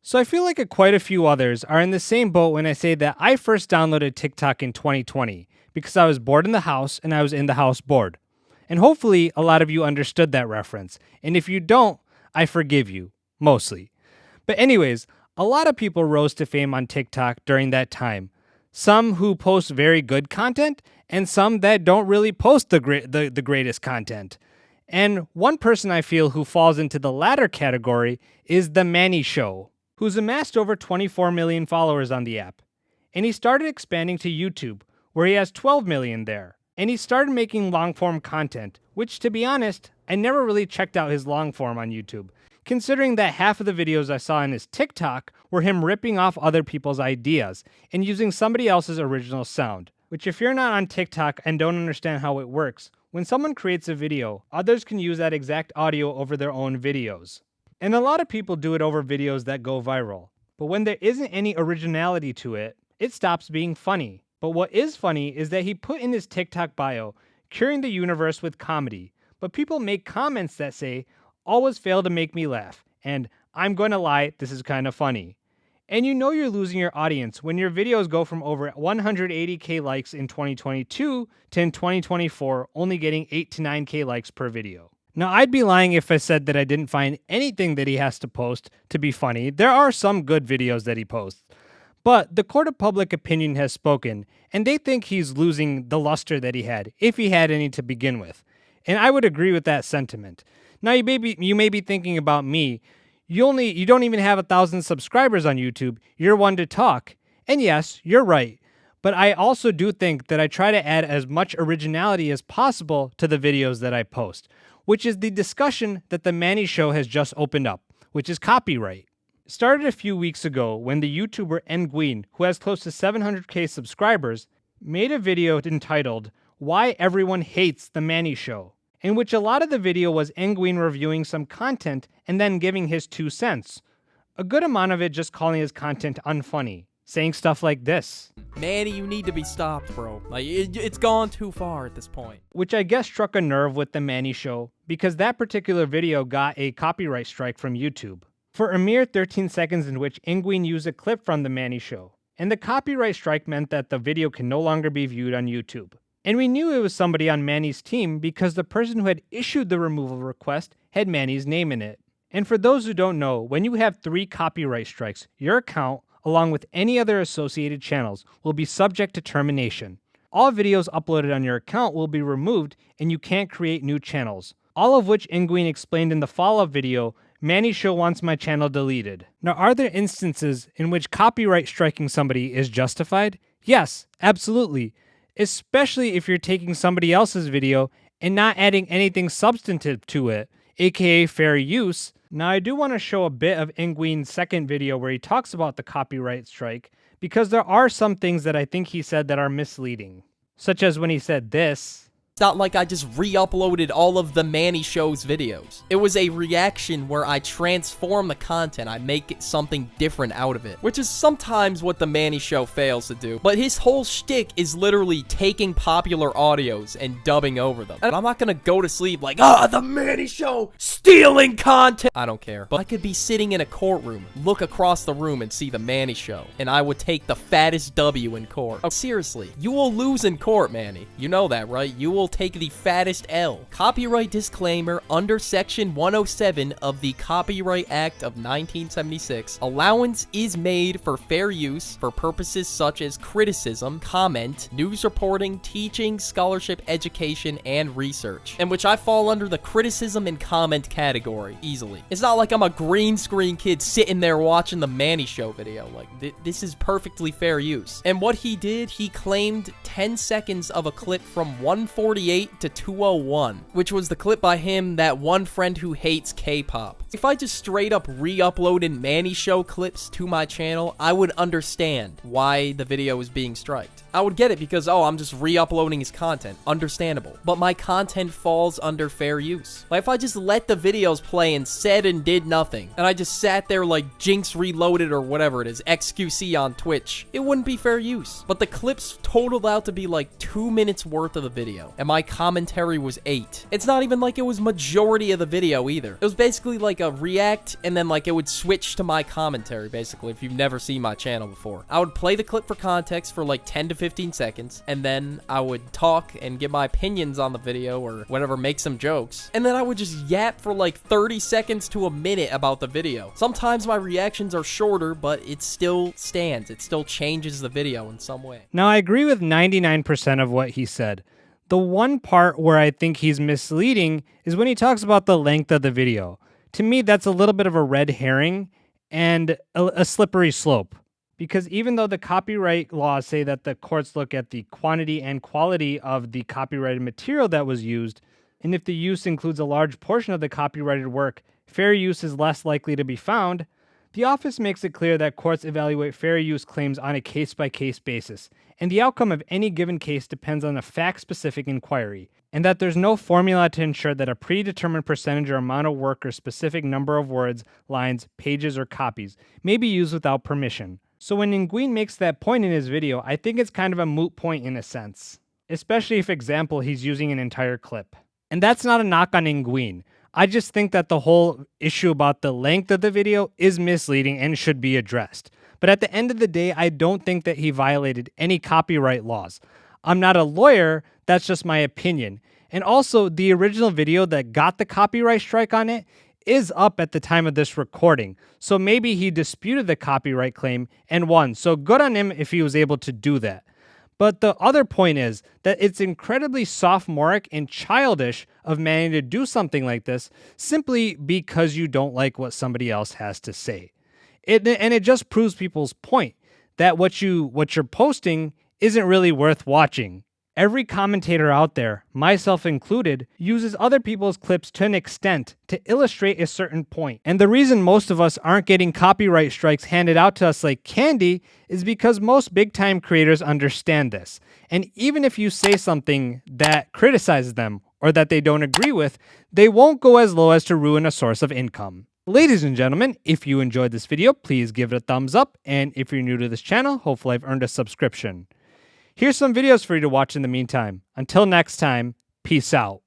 So I feel like quite a few others are in the same boat when I say that I first downloaded TikTok in 2020 because I was bored in the house and I was in the house bored. And hopefully a lot of you understood that reference. And if you don't, I forgive you, mostly. But anyways, a lot of people rose to fame on TikTok during that time. Some who post very good content and some that don't really post the greatest content. And one person I feel who falls into the latter category is the Manny Show, who's amassed over 24 million followers on the app. And he started expanding to YouTube, where he has 12 million there. And he started making long-form content, which, to be honest, I never really checked out his long-form on YouTube, considering that half of the videos I saw in his TikTok were him ripping off other people's ideas and using somebody else's original sound. Which, if you're not on TikTok and don't understand how it works, when someone creates a video, others can use that exact audio over their own videos. And a lot of people do it over videos that go viral. But when there isn't any originality to it, it stops being funny. But what is funny is that he put in his TikTok bio, curing the universe with comedy. But people make comments that say, always fail to make me laugh, and I'm going to lie, this is kind of funny. And you know you're losing your audience when your videos go from over 180k likes in 2022 to in 2024 only getting 8 to 9k likes per video. Now, I'd be lying if I said that I didn't find anything that he has to post to be funny. There are some good videos that he posts. But the court of public opinion has spoken, and they think he's losing the luster that he had, if he had any to begin with. And I would agree with that sentiment. Now, you may be thinking about me. You don't even have 1,000 subscribers on YouTube. You're one to talk. And yes, you're right. But I also do think that I try to add as much originality as possible to the videos that I post, which is the discussion that the Manny Show has just opened up, which is copyright. It started a few weeks ago when the YouTuber Engween, who has close to 700k subscribers, made a video entitled, Why Everyone Hates the Manny Show, in which a lot of the video was Engween reviewing some content and then giving his 2 cents. A good amount of it just calling his content unfunny, saying stuff like this. Manny, you need to be stopped, bro. Like, it's gone too far at this point. Which I guess struck a nerve with the Manny Show, because that particular video got a copyright strike from YouTube for a mere 13 seconds in which Engween used a clip from the Manny Show. And the copyright strike meant that the video can no longer be viewed on YouTube. And we knew it was somebody on Manny's team because the person who had issued the removal request had Manny's name in it. And for those who don't know, when you have 3 copyright strikes, your account, along with any other associated channels, will be subject to termination. All videos uploaded on your account will be removed and you can't create new channels. All of which Engween explained in the follow-up video, Manny Show wants my channel deleted. Now, are there instances in which copyright striking somebody is justified? Yes, absolutely. Especially if you're taking somebody else's video and not adding anything substantive to it, aka fair use. Now, I do want to show a bit of Engween's second video where he talks about the copyright strike, because there are some things that I think he said that are misleading, such as when he said this. It's not like I just re-uploaded all of the Manny Show's videos. It was a reaction where I transform the content, I make something different out of it, which is sometimes what the Manny Show fails to do. But his whole shtick is literally taking popular audios and dubbing over them. And I'm not gonna go to sleep like, the Manny Show stealing content. I don't care. But I could be sitting in a courtroom, look across the room and see the Manny Show, and I would take the fattest W in court. Oh, seriously, you will lose in court, Manny. You know that, right? You will take the fattest L. Copyright disclaimer: under Section 107 of the Copyright Act of 1976, allowance is made for fair use for purposes such as criticism, comment, news reporting, teaching, scholarship, education, and research, in which I fall under the criticism and comment category easily. It's not like I'm a green screen kid sitting there watching the Manny Show video. Like, this is perfectly fair use. And what he did, he claimed 10 seconds of a clip from 148 to 201, which was the clip by him, that one friend who hates K-pop. If I just straight up re-uploaded Manny Show clips to my channel, I would understand why the video was being striked. I would get it because, oh, I'm just re-uploading his content. Understandable. But my content falls under fair use. Like, if I just let the videos play and said and did nothing, and I just sat there like Jinx Reloaded or whatever it is, XQC on Twitch, it wouldn't be fair use. But the clips totaled out to be like 2 minutes worth of the video, and my commentary was 8. It's not even like it was majority of the video either. It was basically like a react, and then like it would switch to my commentary, basically, if you've never seen my channel before. I would play the clip for context for like 10 to 15 seconds, and then I would talk and give my opinions on the video or whatever, make some jokes, and then I would just yap for like 30 seconds to a minute about the video. Sometimes my reactions are shorter, but it still stands. It still changes the video in some way. Now, I agree with 99% of what he said. The one part where I think he's misleading is when he talks about the length of the video. To me, that's a little bit of a red herring and a slippery slope. Because even though the copyright laws say that the courts look at the quantity and quality of the copyrighted material that was used, and if the use includes a large portion of the copyrighted work, fair use is less likely to be found, the office makes it clear that courts evaluate fair use claims on a case-by-case basis, and the outcome of any given case depends on a fact-specific inquiry, and that there's no formula to ensure that a predetermined percentage or amount of work or specific number of words, lines, pages, or copies may be used without permission. So when Engween makes that point in his video, I think it's kind of a moot point in a sense, especially if, for example, he's using an entire clip. And that's not a knock on Engween. I just think that the whole issue about the length of the video is misleading and should be addressed. But at the end of the day, I don't think that he violated any copyright laws. I'm not a lawyer, that's just my opinion. And also, the original video that got the copyright strike on it is up at the time of this recording. So maybe he disputed the copyright claim and won. So good on him if he was able to do that. But the other point is that it's incredibly sophomoric and childish of Manny to do something like this simply because you don't like what somebody else has to say. And it just proves people's point that what you're posting isn't really worth watching. Every commentator out there, myself included, uses other people's clips to an extent to illustrate a certain point. And the reason most of us aren't getting copyright strikes handed out to us like candy is because most big-time creators understand this. And even if you say something that criticizes them or that they don't agree with, they won't go as low as to ruin a source of income. Ladies and gentlemen, if you enjoyed this video, please give it a thumbs up. And if you're new to this channel, hopefully I've earned a subscription. Here's some videos for you to watch in the meantime. Until next time, peace out.